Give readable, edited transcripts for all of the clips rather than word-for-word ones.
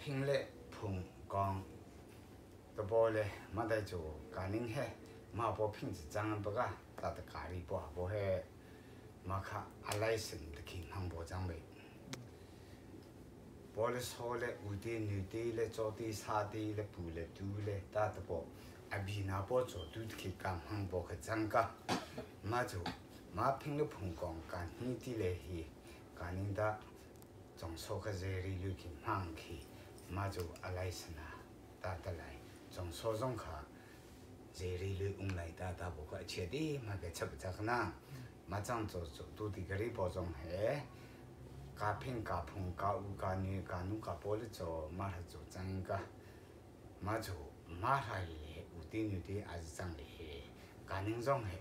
拼嘞碰讲，这波嘞没得做，家人嘿，马波拼是长不个，打的家里波波嘿，马卡阿来生的去杭波长呗。波嘞说嘞，有的女的嘞，做的啥的嘞，不嘞都嘞，打的波，阿比那波做都去干杭波去长个，马就马拼嘞碰讲，干你的嘞嘿，家人的。总说个这里有去忙去，马就阿来是呐，打得来，总说中卡，这里有用来打打不过，确定嘛个吃不着呢，马上做都的个里包装嘿，加拼加碰加有加女加奴加玻璃做，马来做真个，马就马来嘞，有的女的还是真嘞，家人中嘿，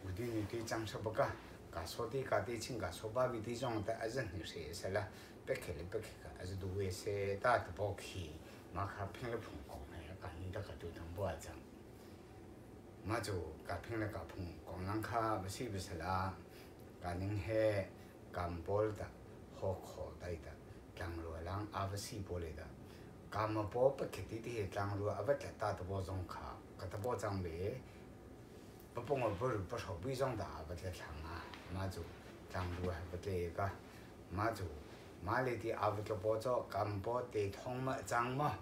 有的女的真说不个，加说的加的亲加说把位的中的还是很些些了。别去了，别去个，还是都为些大的包去，马卡拼了碰讲哎，家人大家都当不阿张，马就家拼了家碰讲人卡不是不是啦，家人嘿干包的，好口袋的，江路人阿不是包来的，干么包不去的江路阿不给大的包装卡，给他包装呗，不帮我不少伪装的阿不给抢啊，马就江路还不给个，马就。马来的阿不个包着，干包地通么脏么，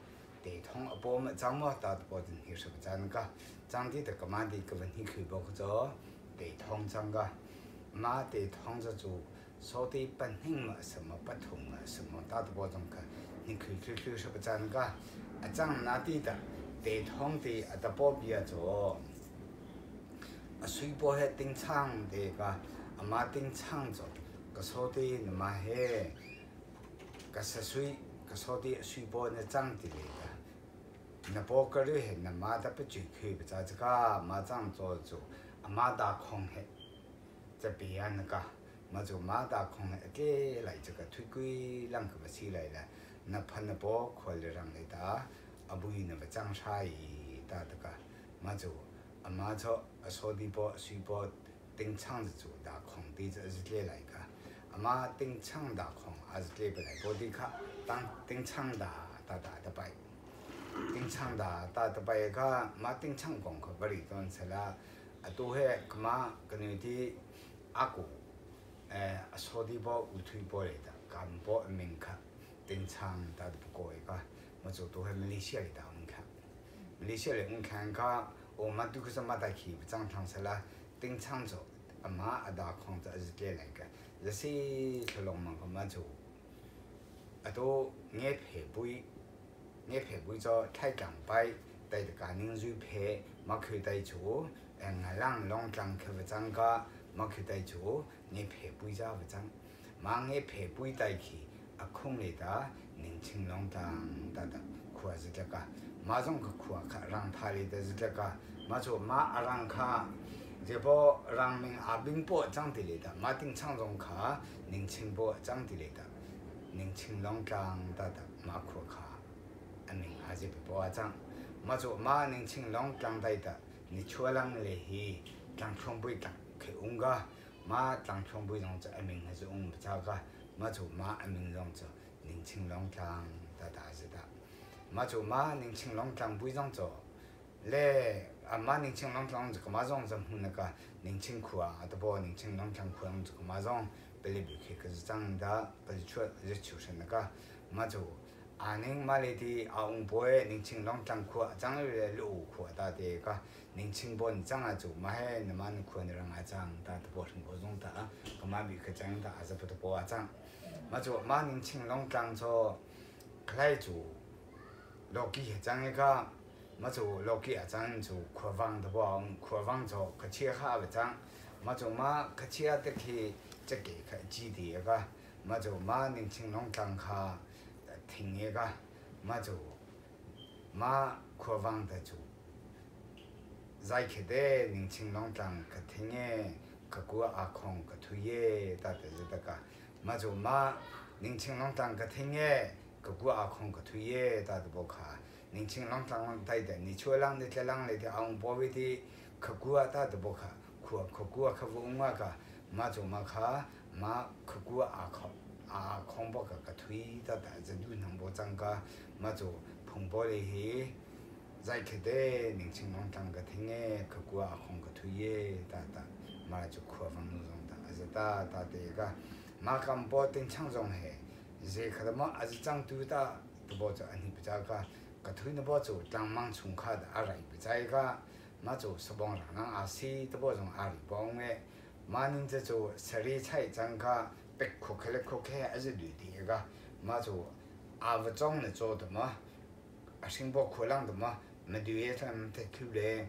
地通包么脏么，打的包的你是不脏个？脏的这个马的个问题去包着，地通脏个，马地通着做，说的本性么什么不同么什么打的包中个，你去是不脏个？啊脏哪地的，地通的啊的包比啊做，啊水包还顶长的个，啊马顶长着，个说的那么嘿。个是水，个说的水波那长的来的，那波个里那马达不就去不着这个马长做，马达空嘿，这边那个，马就马达空嘿，给来这个推轨啷个不起来了，那喷那波快了让来的，阿不那么长差异的这个，马就马就说的波水波顶长子做的空的这是来个。马顶长大空还是给不来，波地卡当顶长大的白，顶长大的白个马顶长空可不里端出来，啊都系个马个女的阿姑，说的波有推波来的，干波明卡顶长大的不过一个，我就都系马来西亚里的我看，马来西亚里我看个，我们都是马大去长长出来，顶长做，马阿大空这是给来个。这些出龙门个么做，啊都眼皮背咗太强摆，带着家人水皮，冇去带做，人龙江去不长个，冇去带做，眼皮背咗不长，冇眼皮背带去，啊空里的年轻龙江哒，苦是这个，马种个苦啊，让他里的是这个，马做马让卡。这波人民阿兵波长的来的，马丁长中卡，年轻波长的来的，年轻龙江哒马库卡，阿明还是不波长，马做马年轻龙江来的，你出人来去，江冲背江去用个，马江冲背中这阿明还是用不着个，马做马阿明中这年轻龙江哒是的，马做马年轻龙江背中做，嘞。啊，马年轻人讲这个马种怎那个年轻苦啊，都不年轻人讲苦用这个马种，别里别去，可是长大，可是就是那个马就啊，恁马里的啊，我不会年轻人讲苦，长了路苦，大的个年轻波你长啊做，马还那么你苦的人啊长，大的波成波种的啊，个马比去长大还是不得波啊长，马就马年轻人讲做，来做，老几长一个。马做老几啊，咱做扩放的话，扩放做可切下不长，马做马可切得去这个可基地个，马做马年轻人讲卡听一个，马做马扩放的做，在去的年轻人讲可听诶，可过阿空可推诶，大的是这个，马做马年轻人讲可听诶，可过阿空可推诶，大的不卡。年轻人讲带的，你出人的这人来的，昂包围的，可古啊，他都不可古啊，可不用啊个，马做马卡，马可古啊空包个推的这路能不长个，嘛就碰包的嘿，在去的年轻人当个听诶，去过空个推诶，嘛就可放那种的，而且这个，嘛干包定抢中嘿，这可能嘛还是长多大，都包着你不知个推那包就当忙冲卡的，来不知个，嘛就十帮人都包种里帮诶。嘛，恁这做十里菜长个，别哭开还是绿的个，嘛就不种的做的嘛，新包可能的嘛，没对他们太苦嘞，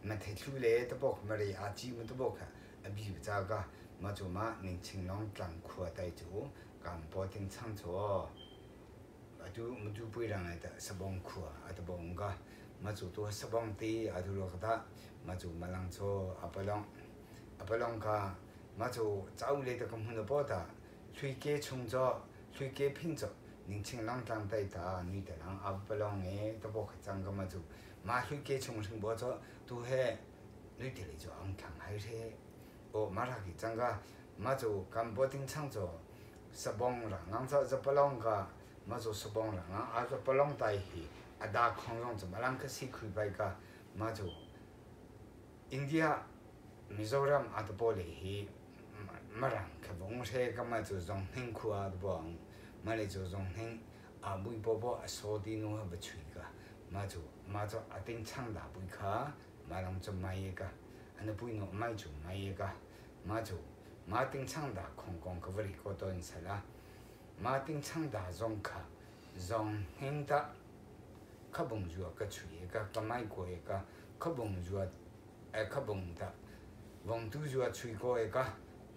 没太苦嘞，都包没得基本都包看，比不着个，嘛就年轻人干苦带做，干包定厂做，都不让人的十帮苦都帮个，嘛就多十帮地都落个他，嘛就没人做不啷。不啷个，嘛就早来的咁很多报道，推介创作，推介品质，年轻人当对的，女的人不啷个，都不去争个嘛就，推介创新报作，都系女的嚟做安强还是，嘛他去争个，嘛就咁不定创作，十帮人，这不啷个，嘛就十帮人这不啷带去，大康上怎么啷个西开摆个，嘛就，India。Mizoram ada boleh hi marang ke bong se kama tu zong heng khu ad bong male tu zong heng bui bobo so di no ha bchui ka ma tu ating chang da bui kha marang chu mai ka ana bui no mai chu mai ka ma ting chang da kong ka vri ko to in sala ma ting chang da zong kha zong heng da ka bong ju ka chui ka mai ko ka ka bong ju ka bong da vòng tu juga chui ko eka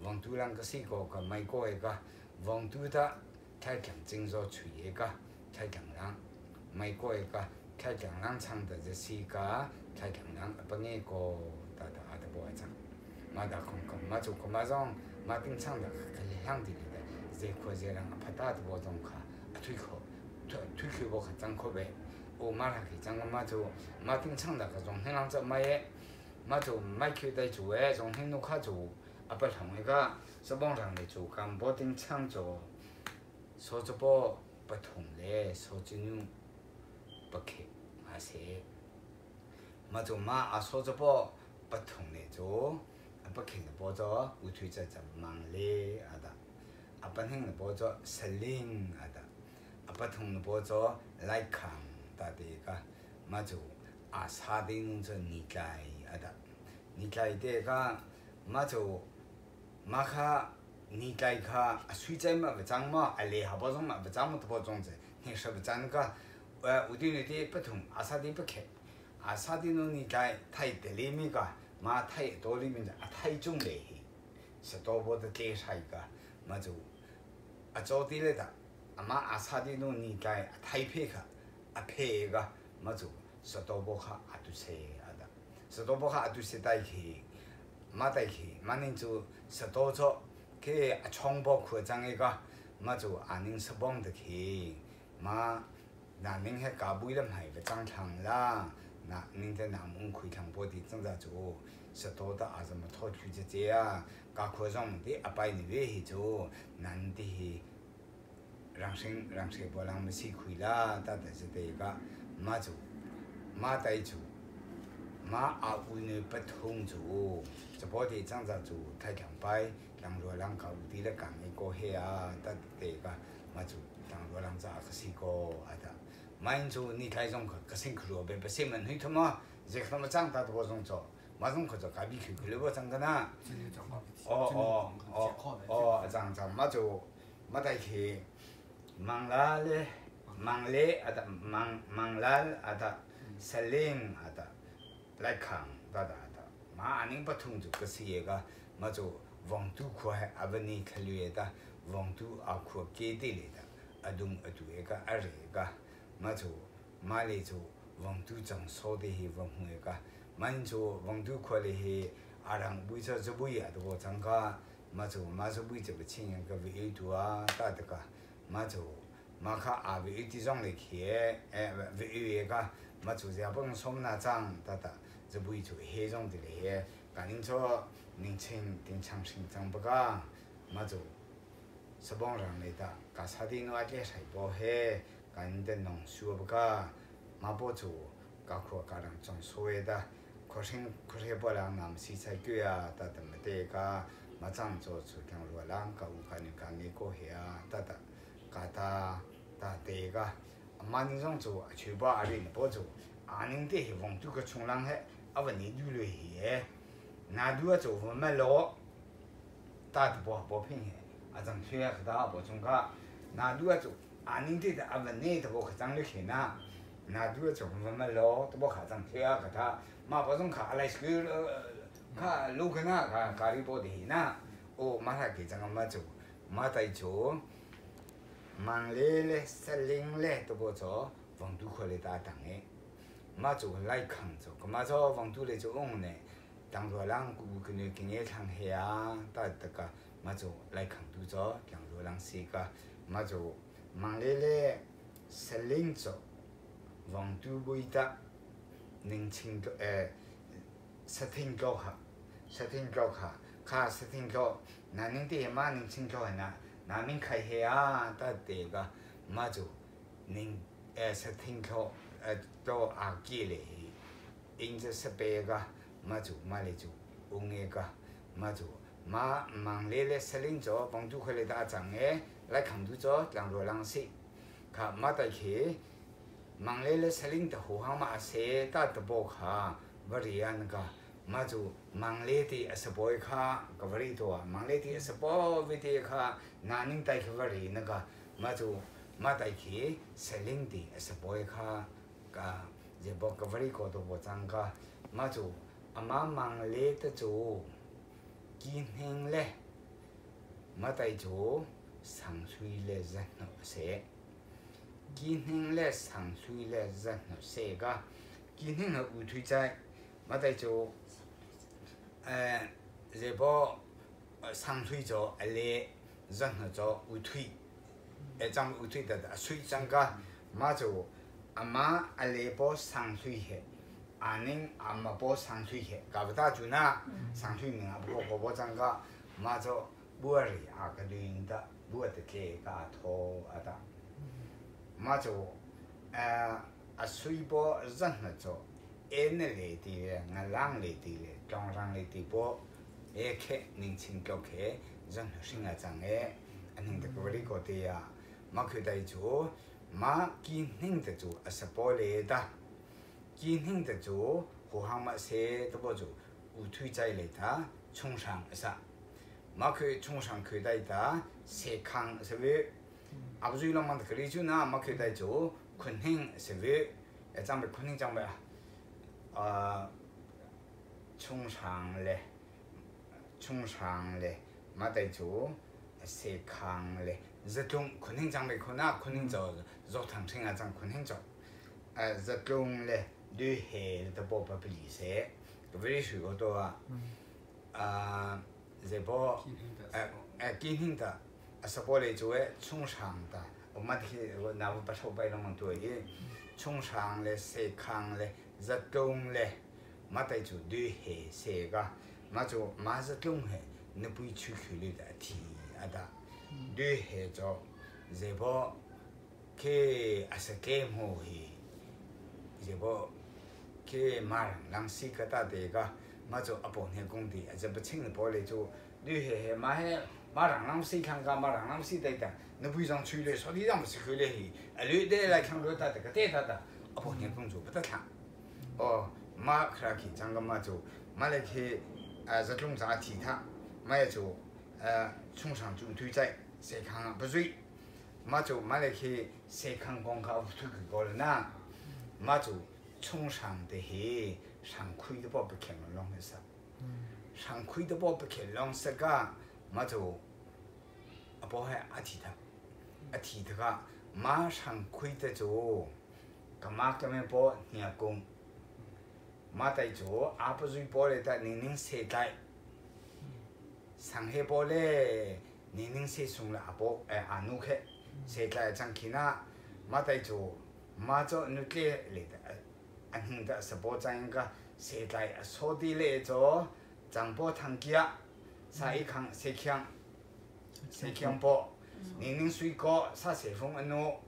vòng tu lang cái gì ko mai ko eka vòng tu ta khai cảnh chính do chui eka khai cảnh lang mai ko eka khai cảnh lang chang的这些个khai cảnh lang不nghe ko da不爱唱嘛da空嘛就嘛种嘛平常的乡里的这块这人拍打的我种卡推口我很张口呗我嘛来给张个嘛就嘛平常的个种很让这买耶嘛就买去在做诶，从很多卡做，不同那个是网上的做，跟不定厂做，说这不同嘞，说这种不去是，嘛就说这不同的做，不去的不做，有推在忙嘞不同的不做selling不同的不做来看，个嘛就啥的弄成理解。你解的个，嘛就卡你解卡，水在嘛不长嘛，来下不中嘛不长嘛都不中子，你说不长个，有的不同，啥的不开，啥的弄你解太的里面个，嘛太多里面的太重嘞，是多不的介绍一个，嘛就做的嘞的，嘛啥的弄你解太配个，配个，嘛就是多不哈都是。是多不下都是带去，带去，恁就是多做，去冲破扩张一个，就恁是帮得去，那恁还搞不了还不正常啦，恁在南门开强波的正在做，是多的什么套区这搞扩张的摆你越去做，难的让谁不让么吃亏啦，是这个，就带做。会呢不通做，这波的长在做太强摆，强罗人搞的了讲一个嘿这个，就强罗人咋个是个蛮做你开种个辛苦了，别新闻很他妈，这他妈长大都不种做，种可做改变去了不长个呐。长就带去忙啦嘞selling来看恁不同就个是个，就网度快你考虑的，网度快给的来的，动一个个，就来就网度长少的是网红个，就网度快的是人为这为都长个，就为这个钱个为多这个，就卡为这种来去，为个，就日本送那张这为就黑种的嘞，赶紧说年轻定长新长不个，就สบองรังเลยตากาสาดีนวดเลี้ยใส่บ่เฮกันเดินน้องชัวบกามาบ่จูกาครัวการังจงสวยตาขอเช่นขอเรียบบ่ลังนำสีใส่เกลือตาแต่ไม่ได้กามาจังโจสุดทางรัวลังกาอุกันในการนี้ก็เฮียตาเตกามานิ่งจงจูชิบะอะไรนี่บ่จูอันนี้เดี๋ยววงตุกชงลังเฮเอาวันนี้ดูเลยเฮนาดูจูมันไม่ล้อตาตัวบ่เพ่งเฮอาจารย์เชื่อเขาบ่จงกานาดูจูอันนี้เดี๋ยวเอาวันนี้ตัวเขาจังเลยเห็นนะนาดูจูมันไม่ล้อตัวเขาจังเชื่อเขามาบ่จงขาอะไรคือ ข้าลูกนะข้าการีบดีนะโอ้มาถ้ากี่จังมาจูมาไต่จูมังเล่สลิงเล่ตัวบ่จ้อวังดูคนเลยตาตังเอมาจูไล่ขังจูก็มาจ้อวังดูเลยจูองเนี่ยตั้งตัวหลังกูคือเนี่ยกินเงี้ยทางเฮียตาตะกะมาจูไล่ขังดูจ้อตั้งตัวหลังสิกะมาจูมังเล่สลิงจูวังดูบุยตานิ่งชิงก็สถิงก็ค่ะสถิงก็ค่ะข้าสถิงก็นั่นนี่ที่มานิ่งชิงก็นะนั่นนี่ใครเฮียตาเด็กก็มาจูนิ่งสถิงก็ตัวอากีเลยอินจะสเปก็มาจูมาเลยจูองเอกก็มาจูมามังเล่สลิงจ้อบังดูคนเลยตาจังไล่คำดูจ้อหลังรัวหลังสิค่ะมาแต่เขมังเล่สลิงแต่หัวมาเสตาตะโบค่ะวริยันก็มาจูมังเล่ที่สปอยค่ะก็วริตัวมังเล่ที่สปอยวิธีค่ะนานิ่งไตคือวรินก็มาจูมาไตขี้สลิงที่สปอยค่ะก็จะบอกก็วริก็ตัวบ่จังก็มาจูอามามังเล่ตะจูกินเฮงเล่มาไตจูสังสุยเล่จันเสกินเฮงเล่สังสุยเล่จันเสก็กินเฮง和乌腿仔，嘛在做，这波长腿做，来人和做乌腿，咱乌腿的水长个，嘛做阿妈阿来波长腿些，阿宁阿妈波长腿些，搞不大就那长腿名啊，不过婆婆长个，嘛做不哩阿个领的，不的给个头阿的，嘛做阿水波人和做。ên lệ thì ngà lang lệ thì trong rang lệ thì bộ khé ninh chinh kéo khé dân sinh ở chẳng anh hình được cái có thì mà khi đại chú mà kinh hình được chú ở sapa lệ ta kinh hình được chú hồ hàng mà xe đó bao chú u thuy trái lệ ta chung sang sa mà khi chung sang khi đại ta xe khang sẽ về áp dụng lòng mang cái chú na mà khi đại chú khuyên hình sẽ về chẳng bị khuyên hình chẳng bị冲上嘞，马代做，塞康嘞，热中昆明江没可那昆明做热汤青啊，张昆明做，热中嘞，绿海的包不比赛，个不是水果多这包，今天的，是包来做冲上的，我们我那不抽白了嘛多耶，冲上嘞，塞康嘞。rất đông lệ mà tại chỗ đưa hệ xe ga mà chỗ mà rất đông hệ nó bị chịu khử lệ đã thì à đã đưa hệ cho dễ bỏ cái asa kem hồ hệ dễ bỏ cái mà làm gì cái ta để ga mà chỗ ở bên hệ công ty dễ bỏ chính là bỏ lại chỗ đưa hệ mà hệ mà làm gì khang ga mà làm gì đây ta nó bị trong chịu lệ, sau đi làm gì khử lệ hệ ở đây đây là khang lệ ta cái thế ta ở bên hệ công ty bắt đầu mà khá khi chẳng có mà chỗ mà lại khi rất long giá thị thác mà lại chỗ chung sang chung thuy chạy sẽ khang bất duy mà chỗ mà lại khi sẽ khang quang khao thuy cái gọi là na mà chỗ chung sang để he sang khuy đó bảo bị kẹt lòng hết sa sang khuy đó bảo bị kẹt lòng sa cả mà chỗ bảo hay thị thác mà sang khuy đó chỗ cái mà cái mình bảo nhà công mà tại chỗ áp dụng bỏ lại ta nín xe đại sang hệ bỏ lại nín xe xuống là bỏ anh nuôi hết xe đại chẳng khi na mà tại chỗ mà chỗ nuôi lại anh hình đã sắp bỏ chẳng cái xe đại số đi lại chỗ chẳng bỏ thằng kia sai khang xe khang bỏ 宁水果啥水风安诺，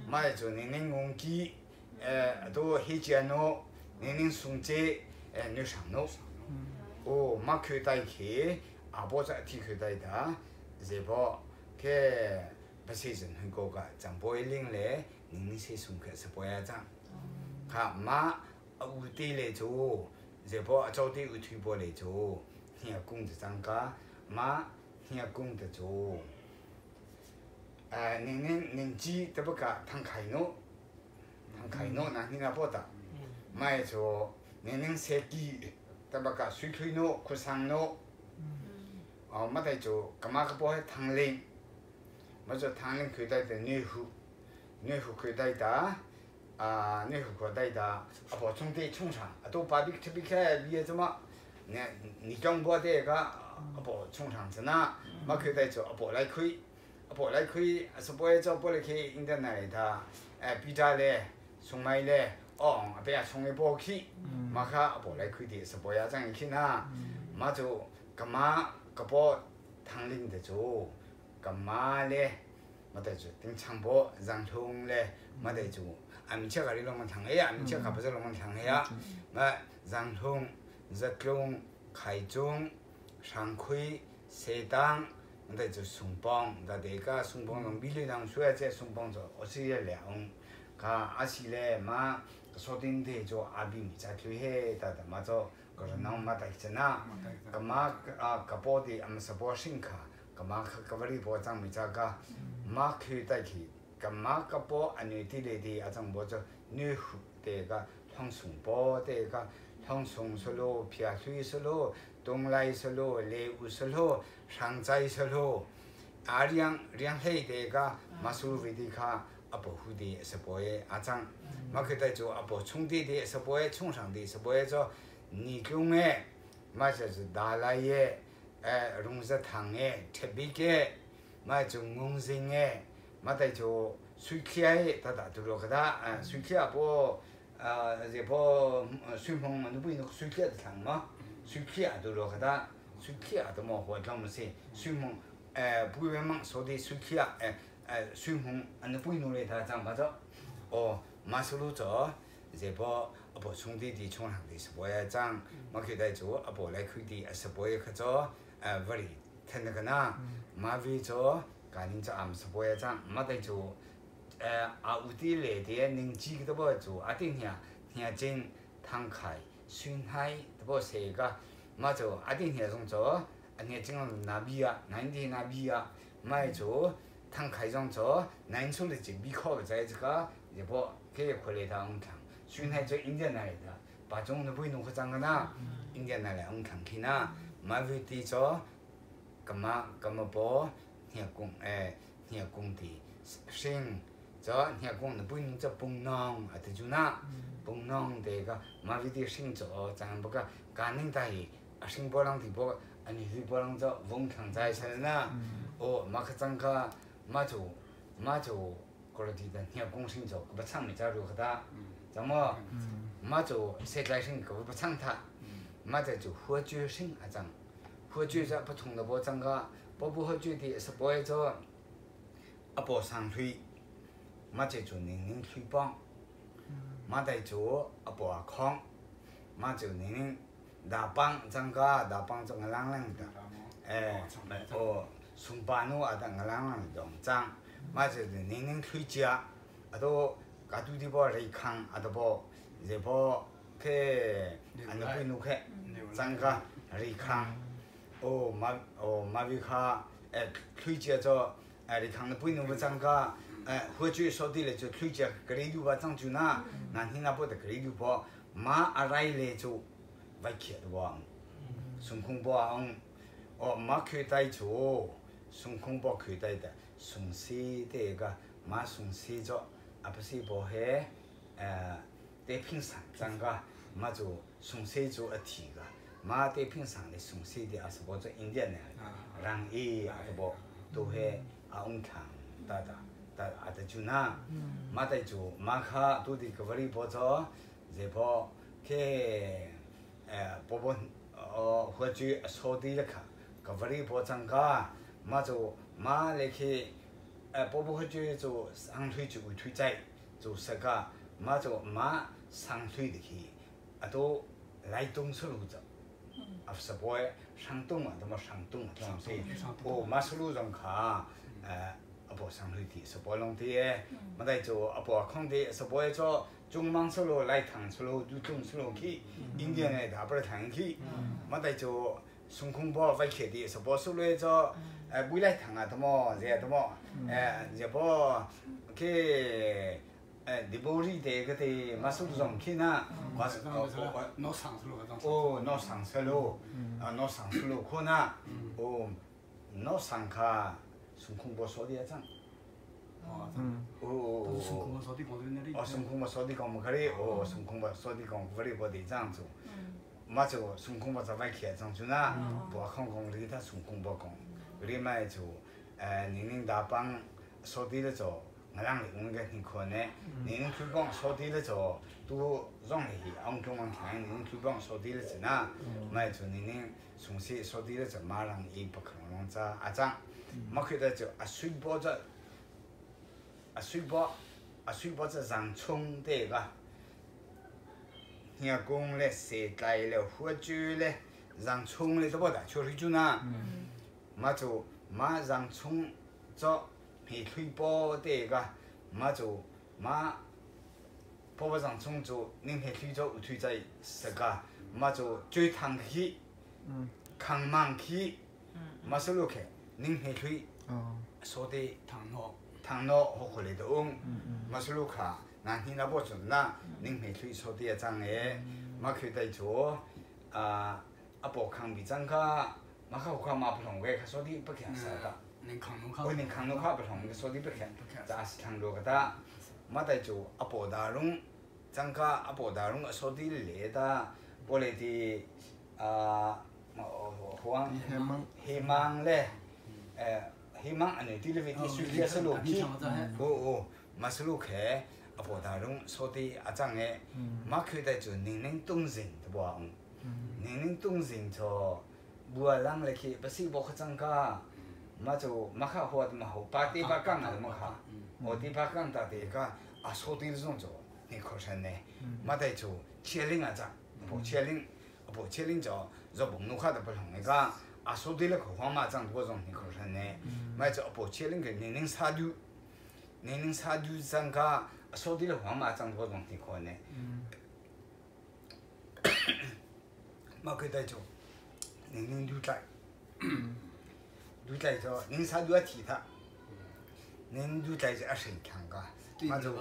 买就宁公鸡，都黑鸡安诺，宁松鸡，牛肠诺，哦，马口袋去，阿婆在提口袋的，这波ke passejen hun ko ka jang boiling le ning se sung ke se boya jang ka ma u ti le jo je bo chau ti u thui bo le jo hia kung de jang ka ma hia kung de jo ning ji de ba ka thang khai no na ni na bo da mai jo ning se ki de ba ka sui khui no khu sang no mà đây chỗ cái mà cái bộ thằng lên mà chỗ thằng lên khởi đại的女户khởi đại的女户khởi大的bộ从地从上都把这特别开理怎么你讲过这个bộ从上是哪嘛khởi大chỗ bộ来開是bộ做bộ來開應該來的比較嘞送買嘞不要送一波去嘛卡bộ來開的是bộ要這樣去那嘛就幹嘛个包汤林的做，个马嘞，没得做，等长波让通嘞，没得做。俺们吃个哩龙门汤呀，俺们吃个不是龙门汤呀，那让通、热中、开中、上开、适当，没得做松绑，那这个松绑用米粒当水在松绑做，我是也凉，阿是嘞嘛，说定的做阿比米在推嘿，但嘛做。Karena mata cina, kama kapodi am sebuah singka, kama kawali bocang mijaga, mak kita ki, kama kapo anu tile di ajang bojo nuh tega, langsung bo tega, langsung solo, piasui solo, donglai solo, leu solo, sangzai solo, ariang hei tega, masuk vidika, apa hudi sebuah ajang, mak kita jo apa cungdi di sebuah cungsang di sebuah jo你讲诶，嘛就是大来诶，龙舌汤诶，特别嘅，嘛就红心诶，嘛带就水气诶，大都落个哒，水气啊不，这不水风嘛，你不用水气的汤嘛，水气啊都落个哒，水气啊都冇活那么些，水风，不原嘛说的水气啊，水风，你不用来它怎么着？嘛是路做，这不。不从地地从上的是不要长，嘛去在做，不来去的是不要去做，不哩，听那个呐，嘛为做，干人做俺是不要长，嘛在做，有的来的能几个都不做，顶下真汤开，酸海都不谁个，嘛做顶下种做，真那米啊，南地那米啊，嘛做汤开种做，南出的就米烤个在这个，也不给回来当汤。虽然做印度来的，把中的不弄个脏个呐，印度来我们看去呐，马为地做，干嘛包，天公的生，做天公的不弄做崩囊，啊，这就呐，崩囊这个马为地生做，咱不个干宁大爷，生波浪地波，你去波浪做，翁康在身呐，马克脏个，马就，过了地的天公生做，不唱没加入个的。怎么？嘛就现在生个不唱它，嘛在就喝酒生啊张，喝酒在不同的波张个，不喝酒的是不会做，波上推，嘛在就宁推帮，嘛在做波康，嘛就宁大帮张个大帮做个啷啷的，送班路啊当个啷啷的用张，嘛就宁推家，都。가도 디버 레이칸 아도보 제보 케 안나피누케 장가 레이칸 마비카推荐저 레이칸의 부인의 장가 或者说的了就推荐그래도 봐 장주나 난히나보다 그래도 봐 마아라이레 저 와이키도 봐 송콩보앙 마케다이죠 송콩보 케다이다 송세대가 마송세죠不是不黑，在平常咱个嘛就送水做一体个，嘛在平常的送水的，是不做印度呢，让是不都是翁汤的就那，嘛在做嘛卡都的个里不做，这不去或者说的了个里不咱个嘛就嘛来去。波波就做上推就会推在做什个，嘛做嘛上推的去，都来东出路着，是不？上东啊，怎么上东啊？这样子，嘛出路上卡，不上推的，是不弄的，嘛在做不空的，是不做中忙出路来趟出路就中出路去，印度呢大不了趟去，嘛在做孙空波外去的，是不出路做。未来堂啊，怎么这怎么，这不去你不理解个的，马苏中去呐，马苏拿上出路哦，拿上出路，拿上出路可呐，哦，拿上卡孙空波说的一张，哦，孙空波说的讲的那里，哦，孙空波说的讲不可以，哦，孙空波说的讲不可以，我得这样做，嘛就孙空波在外去这样做呐，不看讲里头孙空波讲。里面就年大帮说的了做，我让你们个很可能，年推广说的了做都让你按中文看，年推广说的了做呐，买就年从小说的了做马上也不可能在张，没看到就水波着，水波着上冲的个，人工嘞，设计嘞，火酒嘞，上冲嘞，都不大，确实就那。嘛就嘛让从做皮推包的个，嘛就嘛包不上从做，恁皮推做推在什个，嘛就最汤去，康忙去，嘛是路去，恁皮推，说的汤脑好回来的翁，嘛是路卡，那你那不准啦，恁皮推说的一张诶，嘛去在做，不康比张个。嘛เขาความมา不同嘅，เขา说的不看啥的。能扛弄卡不同嘅，说的不看，咱是看多个的。嘛在做波大龙，张家波大龙说的来的，过来的黑芒嘞，黑芒安尼的嘞，的水里是路去，嘛是路开，波大龙说的张嘅，嘛佢在做年东人对不？年东人做。buat lang lagi pasti bawa kecangka, macam macam huat mahu pati bakang ada macam, pati bakang tadi ka asoti itu tu, ni kosan ni, macam itu cieling aja, bu cieling jo, jo bungnu kata belum ni ka, asoti le kau macam tu tu ni kosan ni, macam bu cieling ke nening sadu jangka, asoti le kau macam tu tu ni kosan ni, macam itu. 您都在着，您啥都要提他，您都在这身看个，嘛就，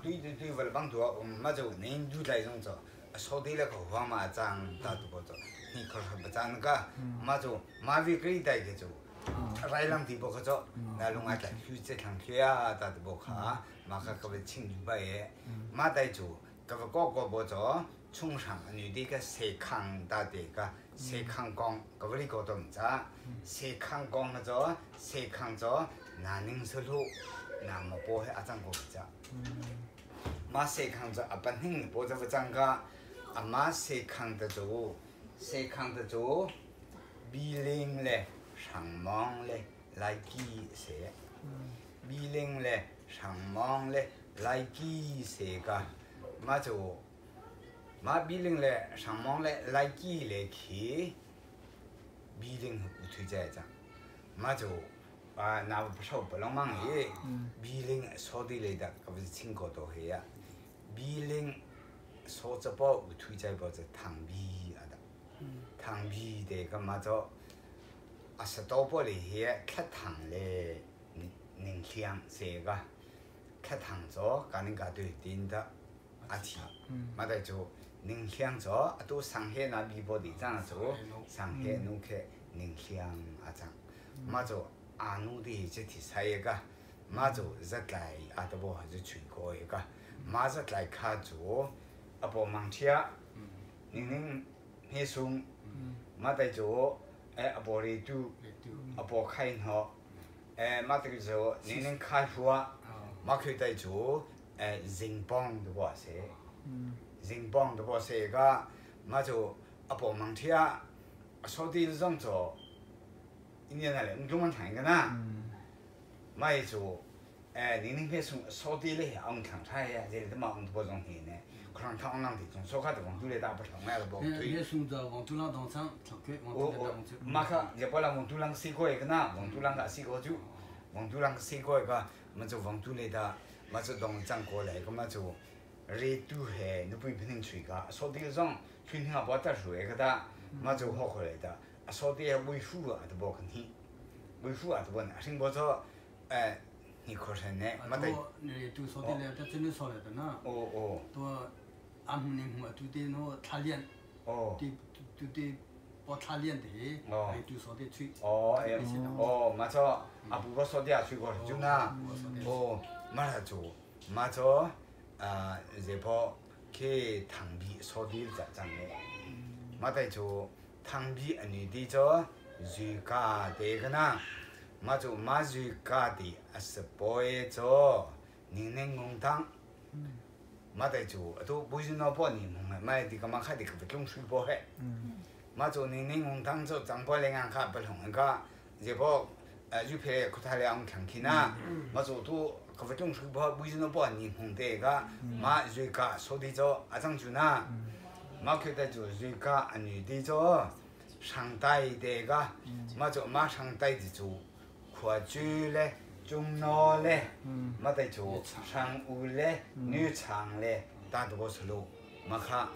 对，为了帮助，嘛就您都在种着，说对了个话嘛，长大都不着，你可是不长个，嘛就马为可以带个就，来两地不可着，那龙啊在去这趟去啊，大都不卡，嘛个个为清楚白耶，嘛带就，个个不着，冲上女的个谁扛大的个。谁看光，各位个都唔知。谁看光了咗，谁看咗，南宁收路，那么波阿张个唔知。马谁看咗阿本兴波就不张个，阿马谁看得住，比零嘞，上忙嘞，来几谁？比零嘞，上忙嘞，来几谁个？马就。嘛比零嘞，上忙嘞，来几嘞去，比零不推荐着，嘛就那不少不能忙耶，比零说的来的，可不是听过多些呀，比零说这包不推荐包是糖米啊的，糖米的个嘛就，10多包嘞些，吃糖嘞，能香这个，吃糖做，干人家对顶的，提，嘛在做。宁乡做，都上海那边包的这样做，上海弄开宁乡这样，嘛做阿努的这题菜一个，嘛做热来都不还是全国一个，嘛热来卡做，不忙吃，宁黑松，嘛在做，不里肚，不开好，嘛在做宁开火，嘛可以在做，人帮的话是。人帮的话是个，嘛就不忙吃，说的这种做，今年来我中文谈一个呐，买就你那边扫地嘞，俺看菜呀，这他妈俺不中意呢。可能他俺那种，说开的往都来打不成来了不？你送到往都浪当场，常规往都浪当场。马克，也不然往都浪试过一个呐，往都浪个试过就，往都浪试过一个，么就往都来的，么就当张过来，个么就，热都还，你不一定吹个，扫地上，春天还不得水个的，么就好回来的，扫地维护啊都不肯听，维护啊都不难，生活着，你可是呢，么得。你都扫地来，这真的扫来的呢。都。俺们那么都得那擦脸，都得把擦脸的，还都扫得吹。马错，不过扫地吹过就那，马上做，马错，这不去汤皮扫地这样的，马得做汤皮你得做水咖的个呐，马做马水咖的是不会做，年年公汤。马得做，都不是那半年嘛，买的个嘛开的个不中水包嘿。马做年年我当做张包两卡不同个，这包就配可他俩看起呐。马做都个不中水包，不是那半年红的个，马水咖说的做阿张做呐。马开的做水咖女的做，上代的个，马做马上代的做，快煮嘞。中老嘞，没得做上午嘞，女长嘞，大多是路，没看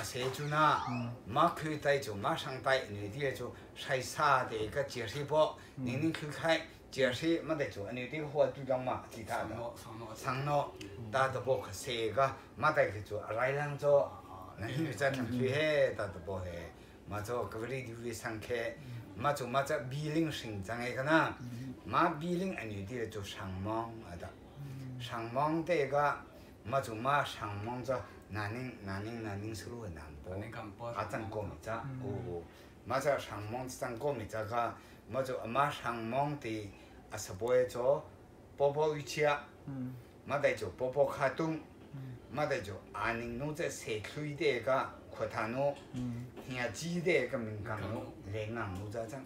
谁做呢？没去带做，马上带女的做晒啥的个解释包，你去看解释没得做，女的活就讲嘛，其他的上脑，大多不去谁个，没得去做，来人做，那你在那去嘿，大多不嘿，没做，各位就会上开，没做没做比零生长一个呢。马比零女的就上忙的，上忙这个，马就马上忙着南宁是路南部，啊，咱过没着，马就上忙咱过没着个，马就马上忙的，是不会做，包包一切，马得就包包卡东，马得就安宁弄在社区的个扩大弄，现鸡的个民间弄，连昂弄着整。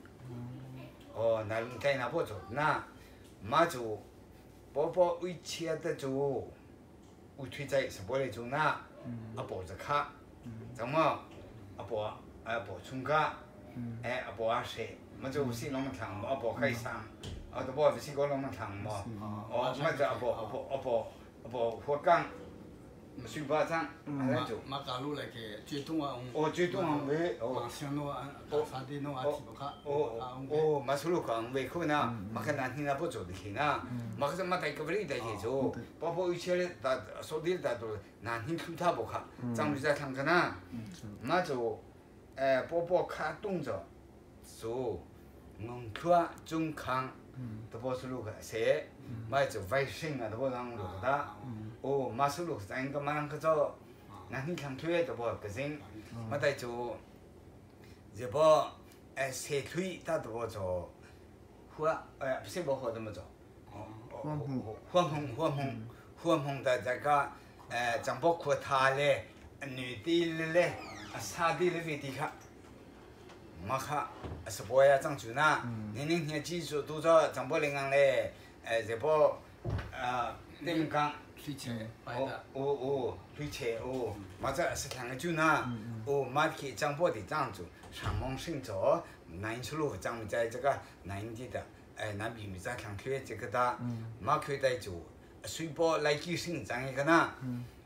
那在那不做，那马做，包包为切的做，为推在是不来做那，包着卡，怎么，包葱卡，包谁，么就西龙门汤，包开上，都包西高龙门汤嘛，么就包火干。水巴掌，那就。马家路来个最东啊，最东啊喂，像那啊，啥的那啊，提不卡。马苏路讲喂可呢，马看南天那不做的去呢，马个马带个不里带去做，包包一切嘞，打说的打都南天去他不卡，咱们在看看呢，马就包包卡动着，做，科中康，都不是路个谁，马就卫生啊，都不让路的。马苏路咱个马上去做，那你看推都不个人，马带做，这不社区他都不做，不是不好怎么做？欢红的这个张包括他嘞，女的嘞，啥的嘞位地卡，马卡是不要张住呐，你天记住都做张包领养嘞，这不你们讲。推车，推车马这是两个就呢，马去张波的张住，上忙生做，南出路张在这个南地的，南边咪在看去这个的，马去在做，水波来几生张一个呢，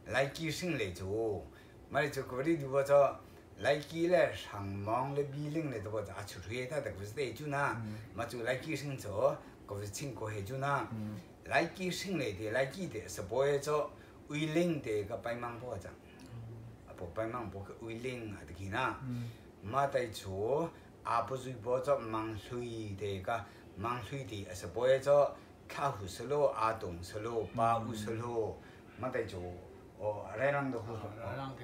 来几生来做，马就过来就做，来几嘞上忙嘞比零嘞都做，出去他的不是在就呢，马就来几生做，过是请过去就呢。来几生来的，来几的是不会做为零的个白忙包长，不白忙包个为零啊的去呐，马带做不是包做忙水的个忙水的是不会做卡胡斯路东斯路巴乌斯路，马带做来人的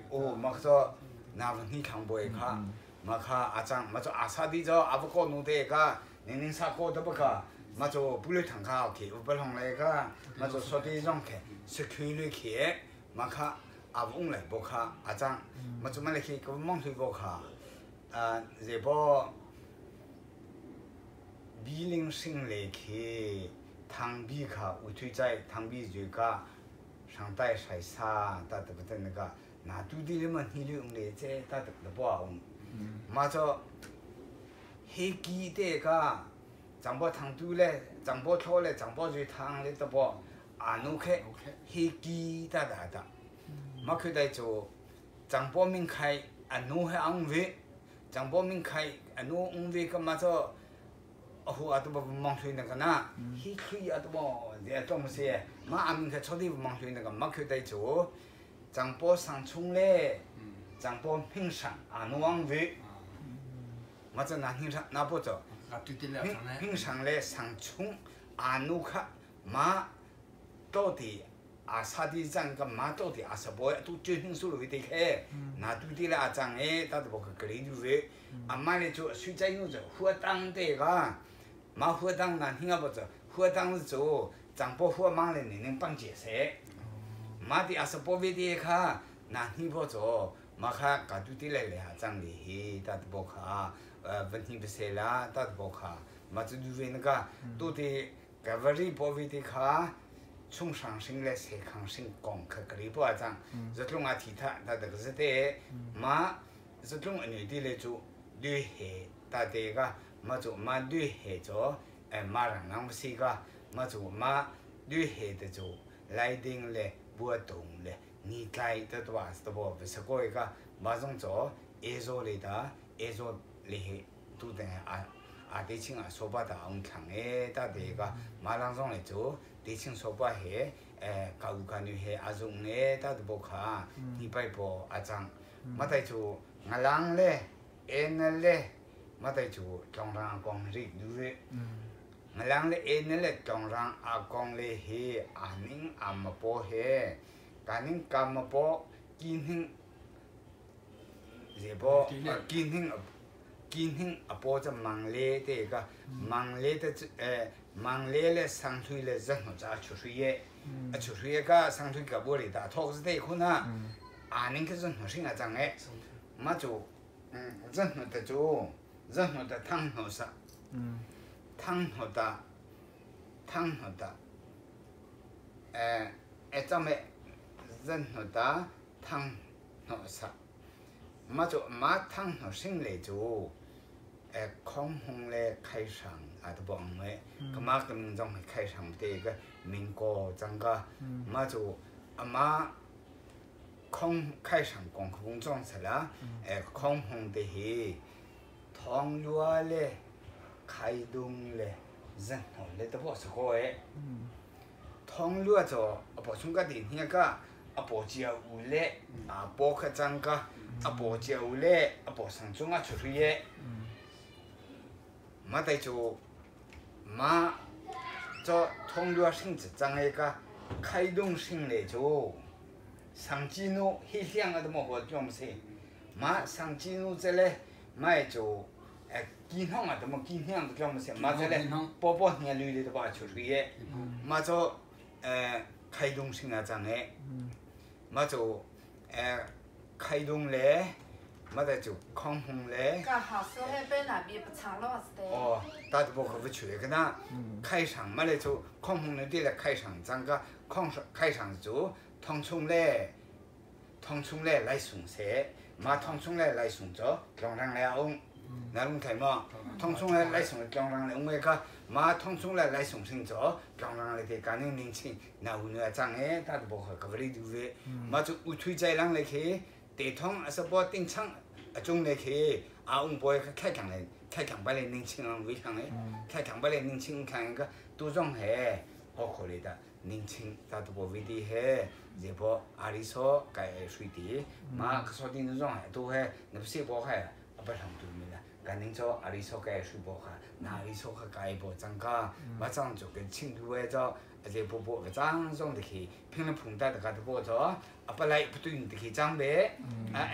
胡马做那个你看不会卡，马卡长马做啥的做不搞弄的个，年啥搞都不卡。马做不来堂卡去，不同来个，马做说的让去，是去里去，马卡翁来不卡张，马做马来去个忙去不卡，这不比零生来去，汤比卡乌推在汤比就个上代晒沙，他都不得那个拿土地里面你用的这他都不好用，嘛就黑鸡的个，长波汤土嘞，长波炒嘞，长波就汤嘞都不，啊弄开黑鸡的，嘛佢哋做长波面开啊弄开安位，长波面开啊弄安位个嘛就。aku atau memangsu nak kena, hikui atau mo dia tu mesti, mak amin ke codi memangsu nak mak kita itu, jangpo sangcung le, jangpo pingsang, anuang we, macam nak pingsang, nak apa tu? Pingsang le sangcung, anu kah, mak tadi asadi jang ke mak tadi asaboy tu jadi sulu itu ke, nak tu dia ajang tadi bukan kerja we, amal itu sudah itu huatang deh kan. 马活当那听不着，活当是做长波活忙了，你能帮解释？马的是波位的卡，那听不着，马卡搞都的来了，长的嘿，他的不卡，问题不是啦，他的不卡，马就因为那个都的个位的波位的卡，从上升来才康升降，可个里不啊长，这种啊其他，他这个是的，马这种女的来做绿黑，他这个。 mà chỗ mà đưa hệ chỗ mà rằng năng sĩ cả mà chỗ mà đưa hệ de chỗ lại đinh lệ bùa động lệ nhị cái đó là đó là sự coi cả mà trong chỗ ezo lệ đó ezo lệ tu đen để chính à số ba đó ông thằng ấy ta để cả mà rằng trong lệ chỗ để chính số ba hệ cao cao như hệ azung ấy ta được cả nhị bài bộ azang mà tại chỗ ngang lang lệ en lệ mà tại chỗ trong rang con rít đuôi, mà lang lệ en lệ trong rang à con lệ he, nín mà po he, cả nín cam mà po, kín hình, gì po, kín hình à po cho mang lệ thế cả, mang lệ lệ sang thui lệ rất nó cha chú suy cả sang thui cả bữa đi đã thóc thế khôn à, nín cái rất nó sinh ở trong ấy, mà chỗ, rất nó tại chỗ 任何的汤好啥，汤好的，咱们任何的汤好啥，嘛就嘛汤好生来就，空红嘞开场啊都不安慰，干嘛跟民众开场的个民国整个，嘛就嘛空开场讲空装出来，空红的嘿。 汤料嘞，开动嘞，人好嘞都不是好诶。汤料就不从个地那个，不椒嘞，不可整个，不椒嘞，不上中啊出去耶。嘛得就嘛，做汤料性质整一个开动性嘞就，上几路黑香啊都没好种些，嘛上几路这嘞，嘛就。 健康啊，都冇健康，都叫乜嘢？嘛就咧，波波年女的都話出去嘅，嘛就開動性啊，真係，嘛就開動咧，嘛就抗洪咧。個好時候喺那邊不長了是的。哦，大家不可不去嘅呐，開場嘛咧就抗洪咧啲咧開場，整個開場就湯沖咧來送車，嘛湯沖咧來送咗，讓人嚟用。 那种睇嘛，通常来送江上来，我个嘛通常来送新咗，江上来的家人年轻，那户那长诶，他都不好，个里头诶，嘛就乌推在人来去，地汤啊是不顶仓，种来去，我们不开强嘞，开强把来年轻人为强诶，开强把来年轻人看个都种嘿，好可怜的年轻，他都不为的嘿，这不阿里说该水的，嘛说的那种嘿都嘿，那不是不嘿。 不上对面了，赶紧做阿里说该水波哈，那里说个该波增加，马上就跟青土来做，这波波个张种的去，平了碰到的个波做，不来不对的去长白，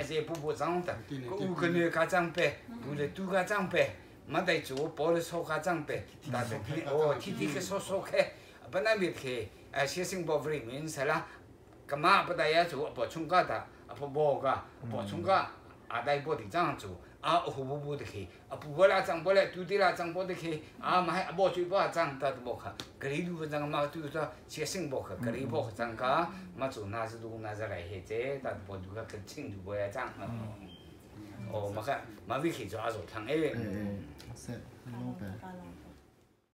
这波波长的，五个女个长白，不来都个长白，没得做，包了说个长白，但是天个说开，不那边去，学生包里面是啦，干嘛不大家做，不从个的，不包个，不从个，大波的这样做。啊，不的去，啊，不啦张不嘞，对的啦张不的去，啊，嘛还无嘴巴张，他都无去，搿里路张嘛对说，学生无去，搿里无去张个，嘛做那是路那是来些子，他都无ดู个跟清就无要张，哦，嘛个，嘛会去做阿做汤诶。是，老板。